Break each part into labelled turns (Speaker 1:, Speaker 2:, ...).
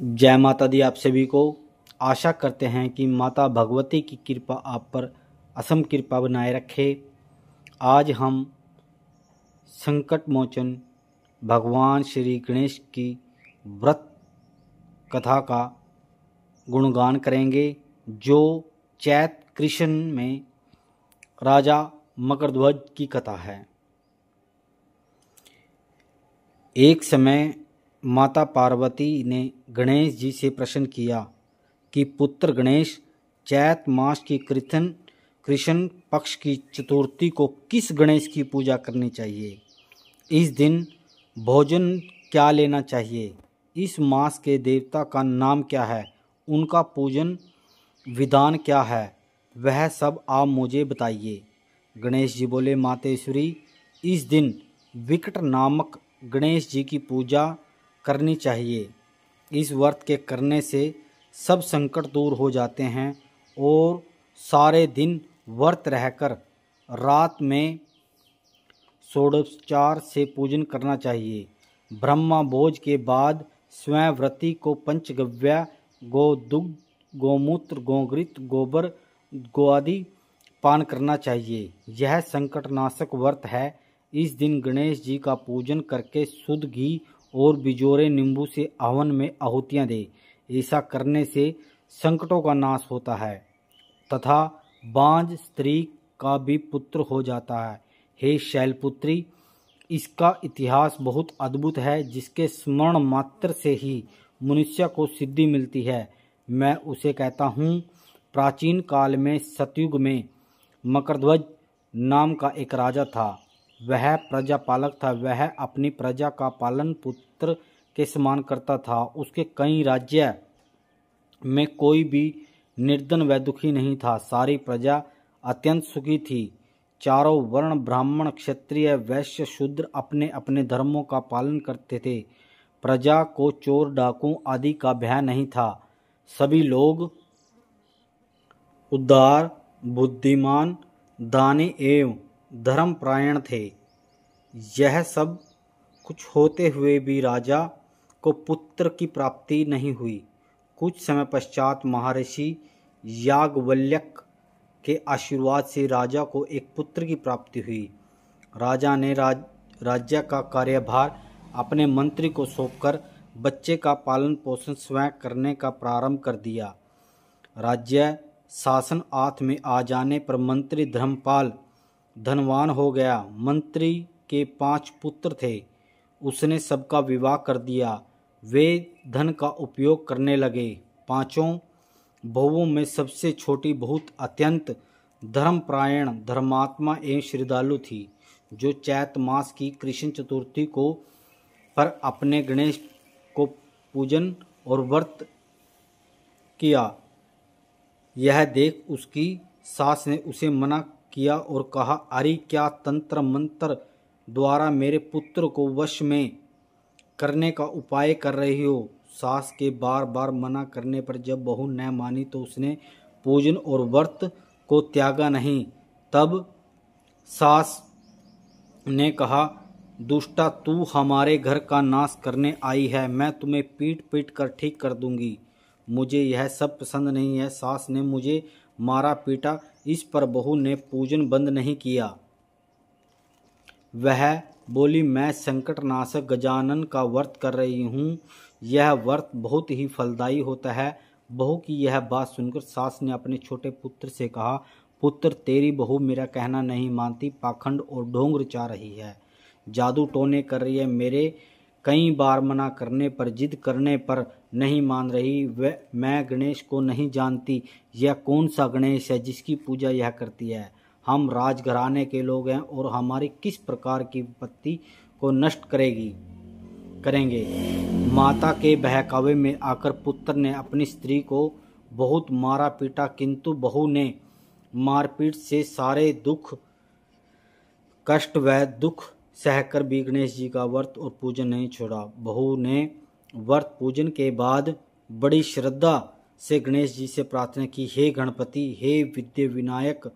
Speaker 1: जय माता दी आप सभी को। आशा करते हैं कि माता भगवती की कृपा आप पर असम कृपा बनाए रखे। आज हम संकट मोचन भगवान श्री गणेश की व्रत कथा का गुणगान करेंगे, जो चैत कृष्ण में राजा मकरध्वज की कथा है। एक समय माता पार्वती ने गणेश जी से प्रश्न किया कि पुत्र गणेश, चैत मास की कृष्ण पक्ष की चतुर्थी को किस गणेश की पूजा करनी चाहिए? इस दिन भोजन क्या लेना चाहिए? इस मास के देवता का नाम क्या है? उनका पूजन विधान क्या है? वह सब आप मुझे बताइए। गणेश जी बोले, मातेश्वरी, इस दिन विकट नामक गणेश जी की पूजा करनी चाहिए। इस व्रत के करने से सब संकट दूर हो जाते हैं और सारे दिन व्रत रहकर रात में षोडशोपचार से पूजन करना चाहिए। ब्रह्मा भोज के बाद स्वयं व्रती को पंचगव्य, गोदुग्ध, गोमूत्र, गोघृत, गोबर, गोआदि पान करना चाहिए। यह संकटनाशक व्रत है। इस दिन गणेश जी का पूजन करके शुद्ध घी और बिजोरे नींबू से हवन में आहुतियां दे। ऐसा करने से संकटों का नाश होता है तथा बांझ स्त्री का भी पुत्र हो जाता है। हे शैलपुत्री, इसका इतिहास बहुत अद्भुत है, जिसके स्मरण मात्र से ही मनुष्य को सिद्धि मिलती है। मैं उसे कहता हूँ। प्राचीन काल में सतयुग में मकरध्वज नाम का एक राजा था। वह प्रजापालक था। वह अपनी प्रजा का पालन पुत्र के समान करता था। उसके कई राज्य में कोई भी निर्धन व दुखी नहीं था। सारी प्रजा अत्यंत सुखी थी। चारों वर्ण ब्राह्मण, क्षत्रिय, वैश्य, शूद्र अपने अपने धर्मों का पालन करते थे। प्रजा को चोर डाकू आदि का भय नहीं था। सभी लोग उदार, बुद्धिमान, दानी एवं धर्मपरायण थे। यह सब कुछ होते हुए भी राजा को पुत्र की प्राप्ति नहीं हुई। कुछ समय पश्चात महर्षि याज्ञवल्क्य के आशीर्वाद से राजा को एक पुत्र की प्राप्ति हुई। राजा ने राज्य का कार्यभार अपने मंत्री को सौंपकर बच्चे का पालन पोषण स्वयं करने का प्रारंभ कर दिया। राज्य शासन हाथ में आ जाने पर मंत्री धर्मपाल धनवान हो गया। मंत्री के 5 पुत्र थे। उसने सबका विवाह कर दिया। वे धन का उपयोग करने लगे। 5 बहुओं में सबसे छोटी बहुत अत्यंत धर्मपरायण, धर्मात्मा एवं श्रद्धालु थी, जो चैत मास की कृष्ण चतुर्थी को पर अपने गणेश को पूजन और व्रत किया। यह देख उसकी सास ने उसे मना किया और कहा, अरे क्या तंत्र मंत्र द्वारा मेरे पुत्र को वश में करने का उपाय कर रही हो? सास के बार बार मना करने पर जब बहू न मानी तो उसने पूजन और व्रत को त्यागा नहीं। तब सास ने कहा, दुष्टा, तू हमारे घर का नाश करने आई है। मैं तुम्हें पीट पीट कर ठीक कर दूंगी। मुझे यह सब पसंद नहीं है। सास ने मुझे मारा पीटा। इस पर बहू ने पूजन बंद नहीं किया। वह बोली, मैं संकटनाशक गजानन का व्रत कर रही हूँ। यह व्रत बहुत ही फलदायी होता है। बहू की यह बात सुनकर सास ने अपने छोटे पुत्र से कहा, पुत्र, तेरी बहू मेरा कहना नहीं मानती, पाखंड और ढोंग रचा रही है, जादू टोने कर रही है। मेरे कई बार मना करने पर, जिद करने पर नहीं मान रही। मैं गणेश को नहीं जानती। यह कौन सा गणेश है जिसकी पूजा यह करती है? हम राजघराने के लोग हैं और हमारी किस प्रकार की विपत्ति को नष्ट करेंगे। माता के बहकावे में आकर पुत्र ने अपनी स्त्री को बहुत मारा पीटा, किंतु बहू ने मारपीट से सारे दुख कष्ट व दुख सहकर भी गणेश जी का व्रत और पूजन नहीं छोड़ा। बहू ने व्रत पूजन के बाद बड़ी श्रद्धा से गणेश जी से प्रार्थना की, हे गणपति, हे विद्या विनायक,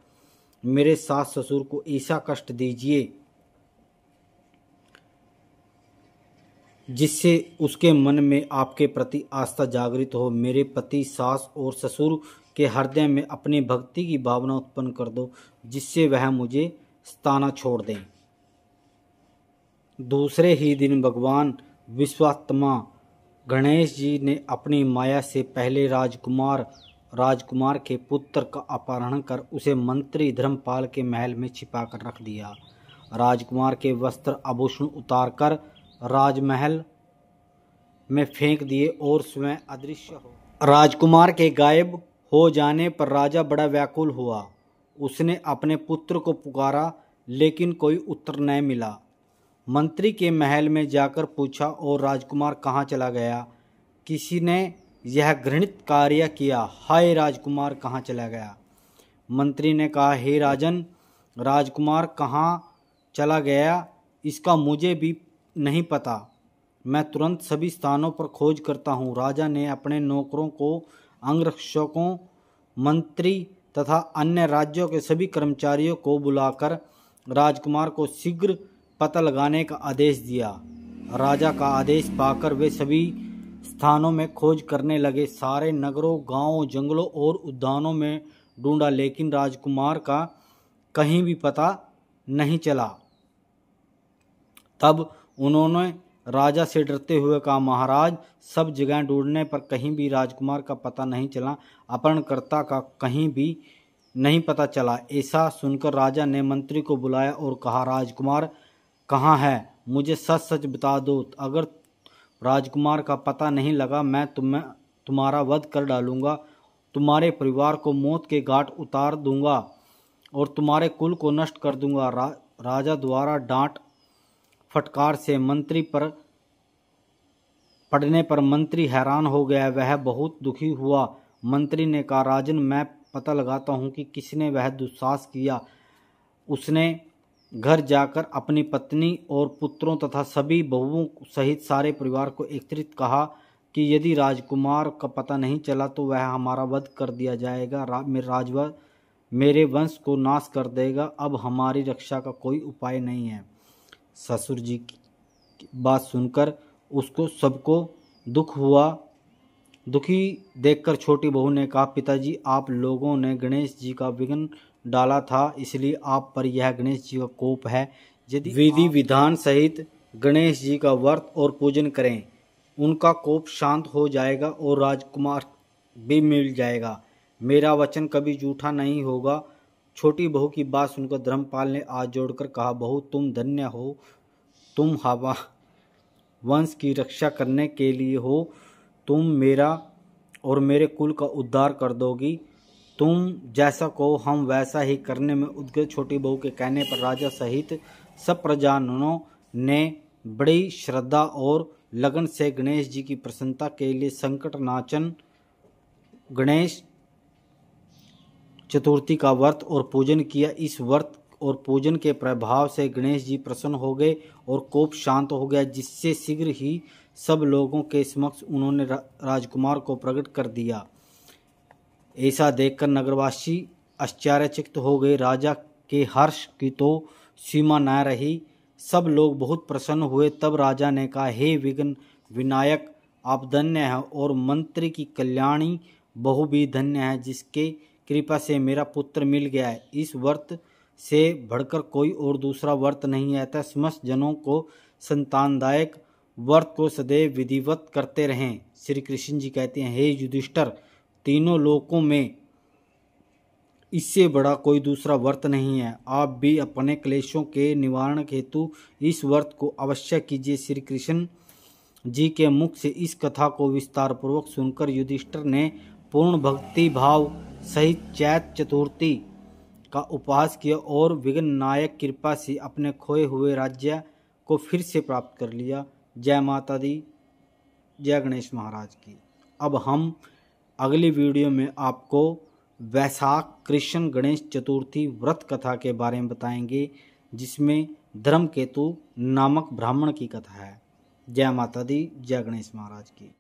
Speaker 1: मेरे सास ससुर को ऐसा कष्ट दीजिए जिससे उसके मन में आपके प्रति आस्था जागृत हो। मेरे पति, सास और ससुर के हृदय में अपनी भक्ति की भावना उत्पन्न कर दो, जिससे वह मुझे सताना छोड़ दें। दूसरे ही दिन भगवान विश्वात्मा गणेश जी ने अपनी माया से पहले राजकुमार के पुत्र का अपहरण कर उसे मंत्री धर्मपाल के महल में छिपा कर रख दिया। राजकुमार के वस्त्र आभूषण उतारकर राजमहल में फेंक दिए और स्वयं अदृश्य हो। राजकुमार के गायब हो जाने पर राजा बड़ा व्याकुल हुआ। उसने अपने पुत्र को पुकारा, लेकिन कोई उत्तर न मिला। मंत्री के महल में जाकर पूछा, और राजकुमार कहाँ चला गया? किसी ने यह घृणित कार्य किया। हाय, राजकुमार कहाँ चला गया? मंत्री ने कहा, हे राजन, राजकुमार कहाँ चला गया इसका मुझे भी नहीं पता। मैं तुरंत सभी स्थानों पर खोज करता हूँ। राजा ने अपने नौकरों को, अंगरक्षकों, मंत्री तथा अन्य राज्यों के सभी कर्मचारियों को बुलाकर राजकुमार को शीघ्र पता लगाने का आदेश दिया। राजा का आदेश पाकर वे सभी स्थानों में खोज करने लगे। सारे नगरों, गांवों, जंगलों और उद्यानों में ढूंढा, लेकिन राजकुमार का कहीं भी पता नहीं चला। तब उन्होंने राजा से डरते हुए कहा, महाराज, सब जगह ढूंढने पर कहीं भी राजकुमार का पता नहीं चला, अपहरणकर्ता का कहीं भी नहीं पता चला। ऐसा सुनकर राजा ने मंत्री को बुलाया और कहा, राजकुमार कहाँ है? मुझे सच सच बता दो। अगर राजकुमार का पता नहीं लगा, मैं तुम्हारा वध कर डालूंगा, तुम्हारे परिवार को मौत के घाट उतार दूंगा और तुम्हारे कुल को नष्ट कर दूंगा। राजा द्वारा डांट फटकार से मंत्री पर पड़ने पर मंत्री हैरान हो गया। वह बहुत दुखी हुआ। मंत्री ने कहा, राजन, मैं पता लगाता हूँ कि किसने वह दुस्साहस किया। उसने घर जाकर अपनी पत्नी और पुत्रों तथा सभी बहुओं सहित सारे परिवार को एकत्रित कहा कि यदि राजकुमार का पता नहीं चला तो वह हमारा वध कर दिया जाएगा, मेरे वंश को नाश कर देगा। अब हमारी रक्षा का कोई उपाय नहीं है। ससुर जी की बात सुनकर उसको सबको दुख हुआ। दुखी देखकर छोटी बहू ने कहा, पिताजी, आप लोगों ने गणेश जी का विघ्न डाला था, इसलिए आप पर यह गणेश जी का कोप है। यदि विधि विधान सहित गणेश जी का व्रत और पूजन करें, उनका कोप शांत हो जाएगा और राजकुमार भी मिल जाएगा। मेरा वचन कभी झूठा नहीं होगा। छोटी बहू की बात सुनकर धर्मपाल ने हाथ जोड़कर कहा, बहू, तुम धन्य हो। तुम हवा वंश की रक्षा करने के लिए हो। तुम मेरा और मेरे कुल का उद्धार कर दोगी। तुम जैसा कहो हम वैसा ही करने में उद्यत। छोटी बहू के कहने पर राजा सहित सब प्रजाजनों ने बड़ी श्रद्धा और लगन से गणेश जी की प्रसन्नता के लिए संकट नाचन गणेश चतुर्थी का व्रत और पूजन किया। इस व्रत और पूजन के प्रभाव से गणेश जी प्रसन्न हो गए और कोप शांत हो गया, जिससे शीघ्र ही सब लोगों के समक्ष उन्होंने राजकुमार को प्रकट कर दिया। ऐसा देखकर नगरवासी आश्चर्यचकित हो गए। राजा के हर्ष की तो सीमा न रही। सब लोग बहुत प्रसन्न हुए। तब राजा ने कहा, हे विघ्न विनायक, आप धन्य हैं और मंत्री की कल्याणी बहू भी धन्य है, जिसके कृपा से मेरा पुत्र मिल गया है। इस व्रत से बढ़कर कोई और दूसरा व्रत नहीं है। अतः समस्त जनों को संतानदायक व्रत को सदैव विधिवत करते रहें। श्री कृष्ण जी कहते हैं, हे युधिष्ठिर, तीनों लोकों में इससे बड़ा कोई दूसरा व्रत नहीं है। आप भी अपने क्लेशों के निवारण हेतु इस व्रत को अवश्य कीजिए। श्री कृष्ण जी के मुख से इस कथा को विस्तार पूर्वक सुनकर युधिष्ठिर ने पूर्ण भक्ति भाव सहित चैत्र चतुर्थी का उपवास किया और विघ्न नायक कृपा से अपने खोए हुए राज्य को फिर से प्राप्त कर लिया। जय माता दी, जय गणेश महाराज की। अब हम अगली वीडियो में आपको वैशाख कृष्ण गणेश चतुर्थी व्रत कथा के बारे में बताएंगे, जिसमें धर्मकेतु नामक ब्राह्मण की कथा है। जय माता दी, जय गणेश महाराज की।